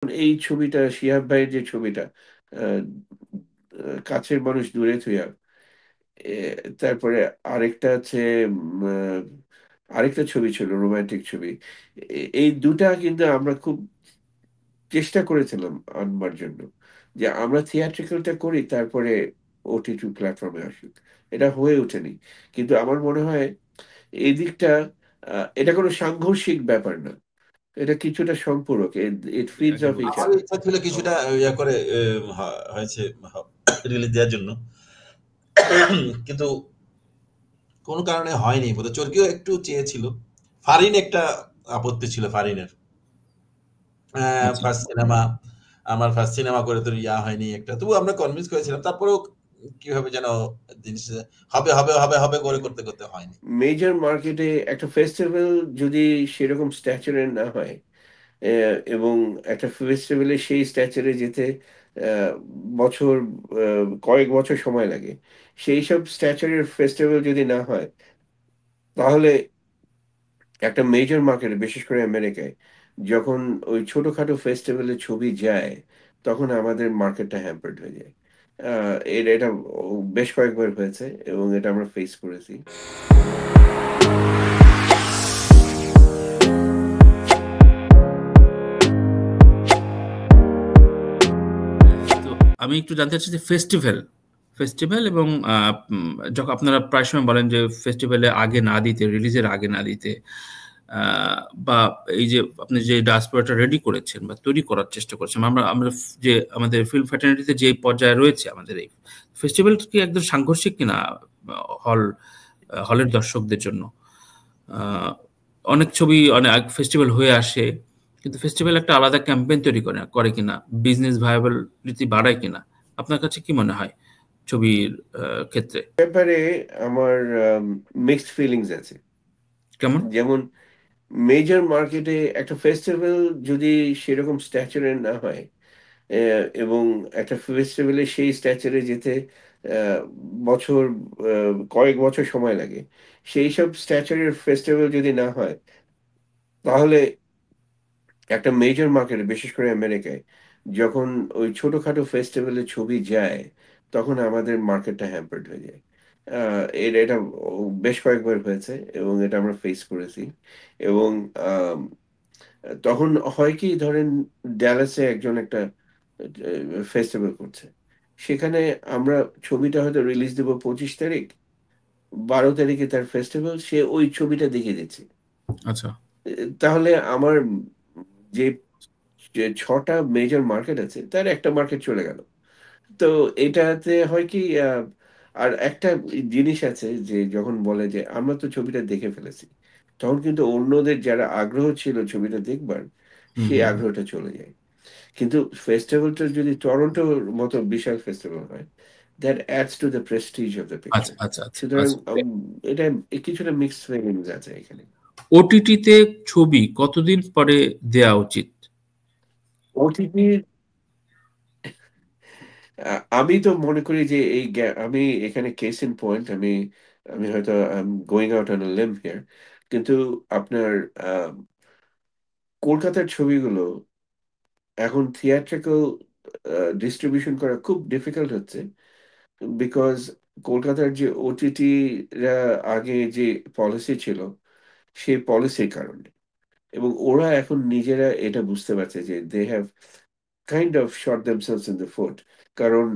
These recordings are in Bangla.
এই ছবিটা শিহাব ভাইয়ের যে ছবিটা, আহ, কাছের মানুষ দূরে থুইয়া, এ, তারপরে আরেকটা আছে, আরেকটা ছবি ছিল রোমান্টিক ছবি। এই দুটা কিন্তু আমরা খুব চেষ্টা করেছিলাম আনবার জন্য, যে আমরা থিয়েট্রিক্যালটা করি তারপরে ওটিটি প্ল্যাটফর্মে আসুক। এটা হয়ে ওঠেনি। কিন্তু আমার মনে হয় এই দিকটা, এটা কোনো সাংঘর্ষিক ব্যাপার না, এটা কিছুটা সম্পূরক। ইট ফিডস অফ একেবারে ইচ আমারও আদার। ইচ্ছা ছিল কিছুটা ইয়া করে হয়েছে রিলিজ দেওয়ার জন্য, কিন্তু কোনো কারণে হয়নি। বোধহয় চরকিও একটু চেয়েছিল। ফারিন একটা আপত্তি ছিল ফারিনের। আচ্ছা ফার্স্ট সিনেমা, আমার ফার্স্ট সিনেমা করে তো ইয়া হয়নি একটা, তবু আমরা কনভিন্স করেছিলাম। তারপরেও কিভাবে যেন জিনিস হবে হবে হবে হবে করে করতে করতে হয়নি। মেজর মার্কেটে একটা ফেস্টিভ্যাল যদি সেরকম স্ট্যাচারের না হয়, এবং একটা ফেস্টিভ্যালে সেই স্ট্যাচারে যেতে আহ, বছর, কয়েক বছর সময় লাগে, সেই সব স্ট্যাচারের ফেস্টিভ্যাল যদি না হয়, তাহলে একটা মেজর মার্কেটে, বিশেষ করে আমেরিকায়, যখন ওই ছোটখাটো ফেস্টিভ্যালে ছবি যায়, তখন আমাদের মার্কেটটা হ্যাম্পার্ড হয়ে যায়। এটা বেশ কয়েকবার হয়েছে, এবং এটা আমরা ফেস করেছি। তো আমি একটু জানতে চাচ্ছি যে ফেস্টিভ্যাল ফেস্টিভ্যাল এবং যখন আপনারা প্রায় সময় বলেন যে ফেস্টিভ্যালে আগে না দিতে, রিলিজের আগে না দিতে, বা এই যে আপনি যে ডায়াসপোরাটা রেডি করেছেন বা তৈরি করার চেষ্টা করছেন, আমরা আমরা যে আমাদের ফিল্ম ফ্র্যাটার্নিটিতে যে পর্যায়ে রয়েছে আমাদের এই ফেস্টিভ্যাল কি একদম সাংঘর্ষিক কিনা হল হলের দর্শকদের জন্য? আহ, অনেক ছবি অনেক ফেস্টিভ্যাল হয়ে আসে, কিন্তু ফেস্টিভ্যাল একটা আলাদা ক্যাম্পেইন তৈরি করে করে কিনা, বিজনেস ভায়াবিলিটি বাড়ায় কিনা, আপনার কাছে কি মনে হয় ছবির ক্ষেত্রে? ব্যাপারে আমার মিক্সড ফিলিংস আছে। কেমন? যেমন মেজর মার্কেটে একটা ফেস্টিভ্যাল যদি সেরকম স্ট্যাচারের না হয়, এবং একটা ফেস্টিভ্যালে সেই স্ট্যাচারে যেতে আহ, বছর, কয়েক বছর সময় লাগে, সেই সব স্ট্যাচারের ফেস্টিভ্যাল যদি না হয়, তাহলে একটা মেজর মার্কেটে, বিশেষ করে আমেরিকায়, যখন ওই ছোটখাটো ফেস্টিভ্যালে ছবি যায়, তখন আমাদের মার্কেটটা হ্যাম্পার্ড হয়ে যায়। এটা বেশ কয়েকবার হয়েছে, এবং এটা আমরা ফেস করেছি। এবং আম, তখন হয় কি, ধরেন ড্যালাসে একজন একটা ফেস্টিভ্যাল করছে, সেখানে আমরা ছবিটা হয়তো রিলিজ দেবো 25 তারিখ, 12 তারিখে তার ফেস্টিভ্যাল, সে ওই ছবিটা দেখিয়ে দিচ্ছে। আচ্ছা। তাহলে আমার যে যে 6টা মেজর মার্কেট আছে, তার একটা মার্কেট চলে গেল। তো এটাতে হয় কি, আর একটা জিনিস আছে, যে যখন বলে যে আমরা তো ছবিটা দেখে ফেলেছি, তখন কিন্তু অন্যদের যারা আগ্রহ ছিল ছবিটা দেখবার, হুম সেই হুম। আগ্রহটা চলে যায়। কিন্তু ফেস্টিভ্যালটা যদি টরন্টোর মতো বিশাল ফেস্টিভ্যাল হয়, that ads to the Prestige of the আচ্ছা পিকচার। আচ্ছা আচ্ছা সুতরাং আচ্ছা। এটা কিছুটা মিক্সড ফিলিংস আছে এখানে। ওটিটিতে ছবি কতদিন পরে দেয়া উচিত? ওটিটি, আমি তো মনে করি যে আমি এখানে কেস ইন পয়েন্ট, আমি আমি হয়তো going out on limb here, কিন্তু আপনার আহ, কলকাতার ছবিগুলো এখন থিয়েট্রিক্যাল ডিস্ট্রিবিউশন করা খুব ডিফিকাল্ট হচ্ছে, বিকজ কলকাতার যে ওটিটি আগে যে পলিসি ছিল, সেই পলিসির কারণে। এবং ওরা এখন নিজেরা এটা বুঝতে পারছে যে they have kind of shot themselves in the foot. কারণ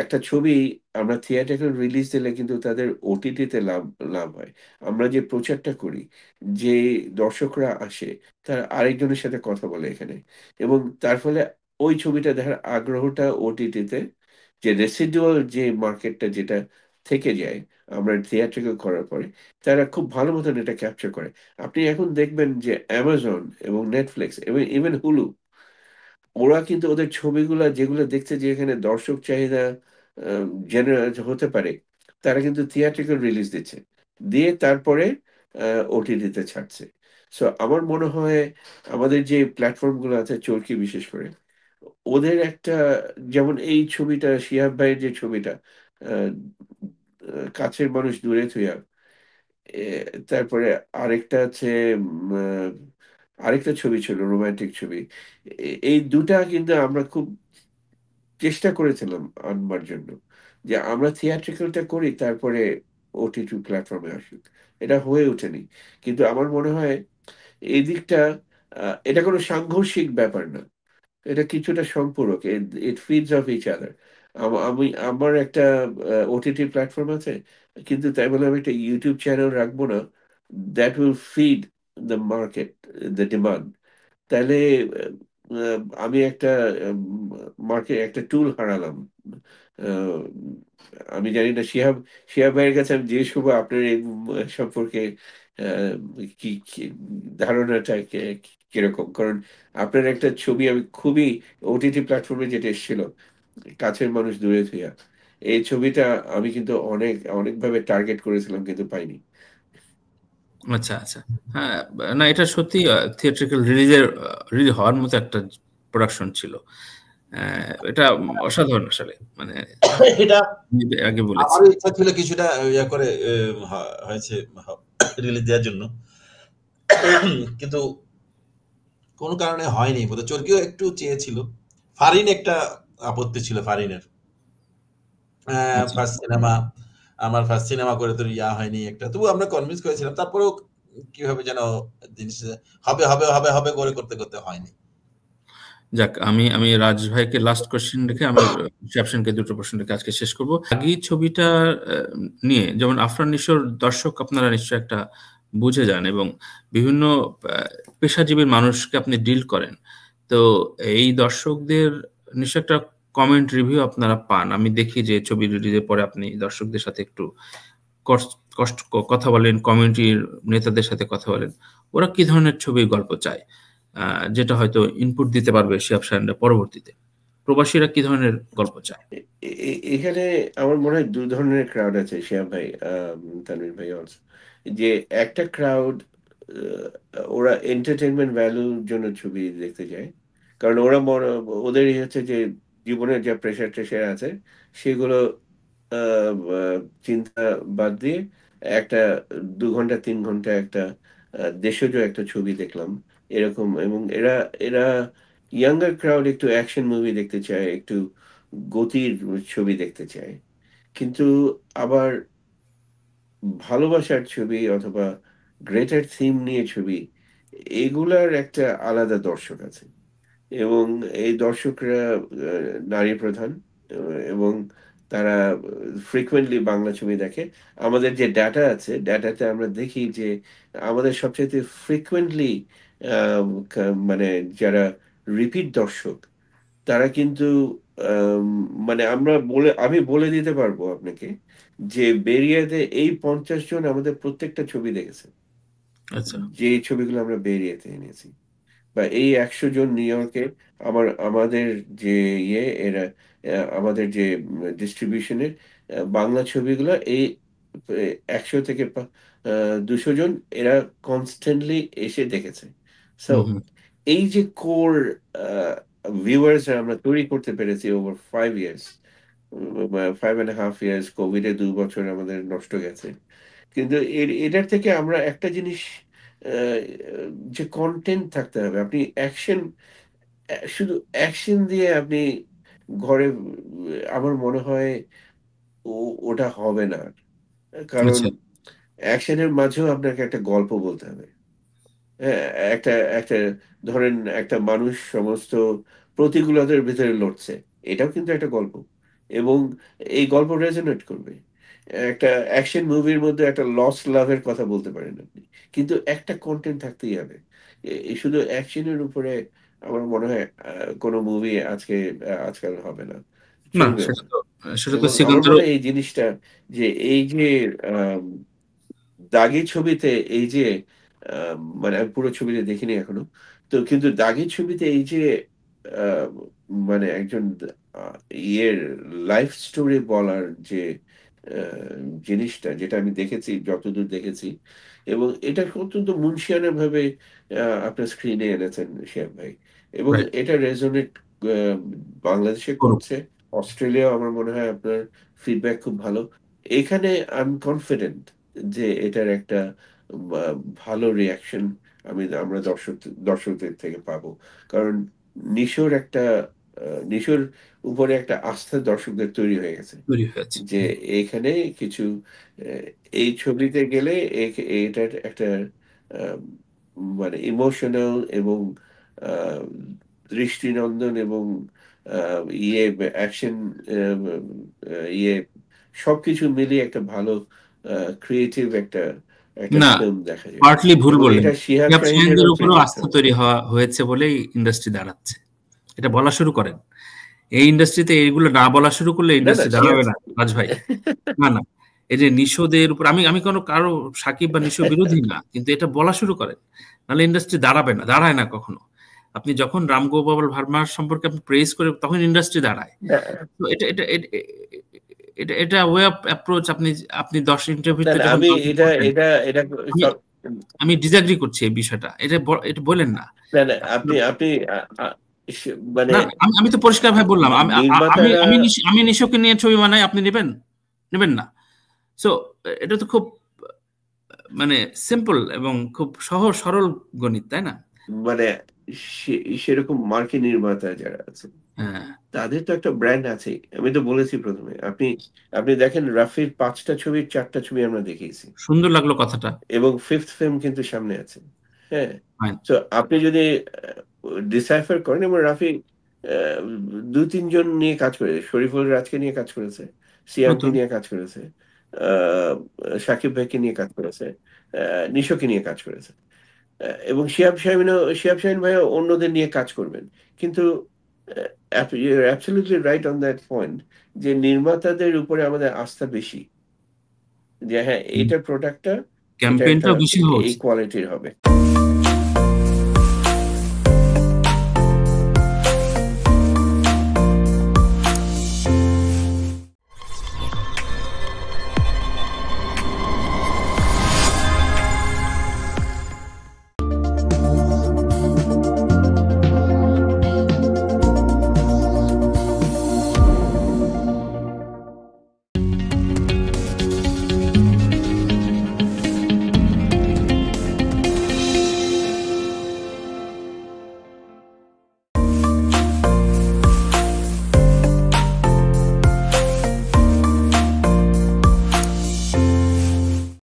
একটা ছবি আমরা থিয়েটারে রিলিজ দিলে কিন্তু তাদের ওটিটিতে লাভ লাভ হয়। আমরা যে প্রচারটা করি, যে দর্শকরা আসে, তার আরেকজনের সাথে কথা বলে এখানে, এবং তার ফলে ওই ছবিটা দেখার আগ্রহটা ওটিটিতে, যে রেসিডুয়াল যে মার্কেটটা যেটা থেকে যায় আমরা থিয়েট্রিক্যাল করার পরে, তারা খুব ভালো মতন এটা ক্যাপচার করে। আপনি এখন দেখবেন যে অ্যামাজন এবং নেটফ্লিক্স এবং ইভেন হুলু, ওরা কিন্তু ওদের ছবিগুলা যেগুলো দেখছে যে এখানে দর্শক চাহিদা জেনারেট হতে পারে, তারা কিন্তু থিয়েট্রিক্যাল রিলিজ দিচ্ছে, দিয়ে তারপরে ওটিটিতে ছাড়ছে। সো আমার মনে হয় আমাদের যে প্ল্যাটফর্মগুলো আছে, চরকি বিশেষ করে, ওদের একটা, যেমন এই ছবিটা শিহাব ভাইয়ের যে ছবিটা, আহ, কাছের মানুষ দূরে থুইয়া, তারপরে আরেকটা আছে, আরেকটা ছবি ছিল রোমান্টিক ছবি। এই দুটা কিন্তু আমরা খুব চেষ্টা করেছিলাম আনবার জন্য, যে আমরা থিয়েট্রিক্যালটা করি তারপরে ওটিটি প্ল্যাটফর্মে আসুক। এটা হয়ে ওঠেনি। কিন্তু আমার মনে হয় এই দিকটা, এটা কোনো সাংঘর্ষিক ব্যাপার না, এটা কিছুটা সম্পূরক। ইট ফিডস অফ ইচ আদার। আমি আমার একটা ওটিটি প্ল্যাটফর্ম আছে, কিন্তু তাই বলে আমি একটা ইউটিউব চ্যানেল রাখবো না। That will feed the market, the demand. তাহলে আমি একটা মার্কেট, একটা টুল হারালাম। আহ, আমি জানি না শিহাব, শিহাব ভাইয়ের কাছে আমি জিজ্ঞেস করবো আপনার এই সম্পর্কে আহ, কি কি ধারণাটা কিরকম। কারণ আপনার একটা ছবি আমি খুবই, ওটিটি প্ল্যাটফর্মে যেটা এসেছিল, কাছের মানুষ দূরে থুইয়া, এই ছবিটা আমি কিন্তু অনেক অনেকভাবে টার্গেট করেছিলাম কিন্তু পাইনি। আচ্ছা, আচ্ছা। হ্যাঁ, না এটা সত্যি থিয়েট্রিক্যাল রিলিজের রিলিজ হওয়ার মতো একটা প্রোডাকশন ছিল। এটা অসাধারণ আসলে। মানে এটা আমি আগে বলেছি। আমারও ইচ্ছা ছিল কিছুটা ইয়া করে হয়েছে রিলিজ দেওয়ার জন্য, কিন্তু কোনো কারণে হয়নি। বোধহয় চরকিও একটু চেয়েছিল। ফারিন একটা আপত্তি ছিল ফারিনের। আচ্ছা। ফার্স্ট সিনেমা, আমার ফার্স্ট সিনেমা করে তো ইয়া হয়নি একটা। তবু আমরা কনভিন্স করেছিলাম। তারপরেও কিভাবে যেন জিনিস হবে হবে হবে হবে করে করতে করতে হয়নি। যাক, আমি আমি রাজ ভাইকে লাস্ট কোয়েশ্চেন রেখে আমি রিসেপশনকে দুটো প্রশ্ন রেখে আজকে শেষ করব। আগেই ছবিটা নিয়ে যেমন আফরান নিশোর দর্শক আপনারা নিশ্চয়ই একটা বুঝে যান, এবং বিভিন্ন পেশাজীবীর মানুষকে আপনি ডিল করেন। তো এই দর্শকদের নিশ্চয় একটা কমেন্ট রিভিউ আপনারা পান। আমি দেখি যে ছবি রিলিজের পরে আপনি দর্শকদের সাথে একটু কষ্ট কষ্ট কথা বলেন, কমিউনিটির নেতাদের সাথে কথা বলেন। ওরা কি ধরনের ছবির গল্প চায়, যেটা হয়তো ইনপুট দিতে পারবে শিহাব শাহিনরা পরবর্তীতে। প্রবাসীরা কি ধরনের গল্প চায়? এখানে আমার মনে হয় দু ধরনের ক্রাউড আছে শিয়াব ভাই, তানভীর ভাই অলসো। যে একটা ক্রাউড, ওরা এন্টারটেনমেন্ট ভ্যালুর জন্য ছবি দেখতে যায়। কারণ ওরা ওদেরই হচ্ছে যে জীবনের যা প্রেশার টেশার আছে সেগুলো আহ, আহ, চিন্তা বাদ দিয়ে একটা 2 ঘন্টা 3 ঘন্টা একটা দেশজ একটা ছবি দেখলাম এরকম। এবং এরা এরা ইয়াঙ্গার ক্রাউড একটু অ্যাকশন মুভি দেখতে চায়, একটু গতির ছবি দেখতে চায়। কিন্তু আবার ভালোবাসার ছবি অথবা গ্রেটার থিম নিয়ে ছবি, এগুলার একটা আলাদা দর্শক আছে। এবং এই দর্শকরা নারী প্রধান, এবং তারা ফ্রিকোয়েন্টলি বাংলা ছবি দেখে। আমাদের যে ডাটা আছে, ডাটাতে আমরা দেখি যে আমাদের সবচেয়ে ফ্রিকোয়েন্টলি মানে যারা রিপিট দর্শক, তারা কিন্তু আম, মানে আমি বলে দিতে পারবো আপনাকে যে বেরিয়াতে এই 50 জন আমাদের প্রত্যেকটা ছবি দেখেছে, আচ্ছা। যে ছবিগুলো আমরা বেরিয়েতে এনেছি। বা এই 100 জন নিউ ইয়র্কে আমাদের যে এরা আমাদের যে ডিস্ট্রিবিউশনের বাংলা ছবিগুলো, এই 100 থেকে 200 জন এরা কনস্ট্যান্টলি এসে দেখেছে। সো হুম, হুম। এই যে কোর ভিউয়ার্স আমরা তৈরি করতে পেরেছি ওভার 5 ইয়ার্স, 5.5 ইয়ার্স, কোভিডে 2 বছর আমাদের নষ্ট গেছে। কিন্তু এটার থেকে আমরা একটা জিনিস, আহ, যে কন্টেন্ট থাকতে হবে। আপনি অ্যাকশন, শুধু অ্যাকশন দিয়ে আপনি ঘরে, আমার মনে হয় ওটা হবে না। কারণ আচ্ছা। অ্যাকশনের মাঝেও আপনাকে একটা গল্প বলতে হবে। হ্যাঁ, একটা একটা ধরেন একটা মানুষ সমস্ত প্রতিকূলতার ভিতরে লড়ছে, এটাও কিন্তু একটা গল্প। এবং এই গল্প রেজোনেট করবে। একটা অ্যাকশন মুভির মধ্যে একটা লস্ট লাভের কথা বলতে পারেন আপনি, কিন্তু একটা কন্টেন্ট থাকতেই হবে। এই শুধু অ্যাকশনের উপরে আমার মনে হয় কোনো মুভি আজকাল হবে না, না, চলবেও সেটা না। তো সেটা তো এবং আমার মনে সিকান্দারও। হয় এই জিনিসটা, যে এই যে দাগি ছবিতে এই যে মানে আমি পুরো ছবিটা দেখিনি এখনো, তো কিন্তু দাগি ছবিতে এই যে আহ, মানে একজন আহ, ইয়ের লাইফ স্টোরি বলার যে জিনিসটা, যেটা আমি দেখেছি যতদূর দেখেছি, এবং এটা অত্যন্ত মুনশিয়ানা ভাবে আপনার স্ক্রিনে এনেছেন শেখ ভাই। এবং রাইট। এটা রেজোনেট বাংলাদেশে করুক। করছে, অস্ট্রেলিয়াও আমার মনে হয় আপনার ফিডব্যাক খুব ভালো। এখানে আই এম কনফিডেন্ট যে এটার একটা ভালো রিয়াকশন আমরা দর্শকদের থেকে পাবো। কারণ নিশোর একটা নিশোর উপরে একটা আস্থা দর্শকদের তৈরি হয়ে গেছে তৈরি হয়েছে। যে এখানে কিছু এই ছবিতে গেলে এটার একটা আহ, মানে ইমোশনাল এবং আহ, দৃষ্টিনন্দন এবং অ্যাকশন ইয়ে সবকিছু মিলিয়ে একটা ভালো ক্রিয়েটিভ একটা একটা না, ফিল্ম দেখা যাবে। পার্টলি ভুল এবং বললেন। এটা শিহাব শিহাব শাহীনদের শাহীনেরও উপরও ক্রেডিট আস্থা আছে। তৈরি হয়েছে বলেই ইন্ডাস্ট্রি দাঁড়াচ্ছে। এটা বলা শুরু করেন। এই ইন্ডাস্ট্রিতে এইগুলো না বলা শুরু করলে না না ইন্ডাস্ট্রি শিহাব দাঁড়াবে না রাজ ভাই। না না, এই যে নিশোদের উপর আমি আমি কারো সাকিব বা নিশো বিরোধী না, কিন্তু এটা বলা শুরু করেন, নাহলে ইন্ডাস্ট্রি দাঁড়াবে না, দাঁড়ায় না কখনো। আপনি যখন রাম গোপাল ভার্মার সম্পর্কে আপনি প্রেজ করে তখন ইন্ডাস্ট্রি দাঁড়ায়। না তো এটা এটা এটা এটা এটা ওয়ে অফ অ্যাপ্রোচ। আপনি আপনি 10 না ইন্টারভিউতে না, যখন আমি জবাব এটা করবেন, এটা এটা আমি সব আমি ডিসএগ্রি করছি এই বিষয়টা। এটা বলেন না। না না, আপনি আপনি মানে না, আমি তো পরিষ্কার ভাবে বললাম, আমি আমি নির্মাতারা আমি আমি নিশোকে নিয়ে ছবি বানাই, আপনি নেবেন নেবেন না। সো এটা তো খুব মানে সিম্পল এবং খুব সহজ সরল গণিত, তাই না? মানে সেরকম মার্কিন নির্মাতা যারা আছে হ্যাঁ, তাদের তো একটা ব্র্যান্ড আছে। আমি তো বলেছি প্রথমে, আপনি আপনি দেখেন রাফির 5টা ছবির 4টা ছবি আমরা দেখিয়েছি সুন্দর লাগলো কথাটা। এবং ফিফথ ফিল্ম কিন্তু সামনে আছে। হ্যাঁ, ফাইন। তো আপনি যদি ডিসাইফার করেন, এবং রাফি আহ, 2-3 জন নিয়ে কাজ করেছে, শরীফুল রাজকে নিয়ে কাজ করেছে, সিয়ামকে নতুন নিয়ে কাজ করেছে, আহ, শাকিব ভাইকে নিয়ে কাজ করেছে, নিশোকে নিয়ে কাজ করেছে, এবং শিহাব শাহিন ভাইও অন্যদের নিয়ে কাজ করবেন। কিন্তু absolutely right on that point যে নির্মাতাদের উপরে আমাদের আস্থা বেশি, যে হ্যাঁ এইটার প্রোডাক্টটা এটা একটা ক্যাম্পেইনটাও বেশি হওয়া এই উচিত। কোয়ালিটির হবে।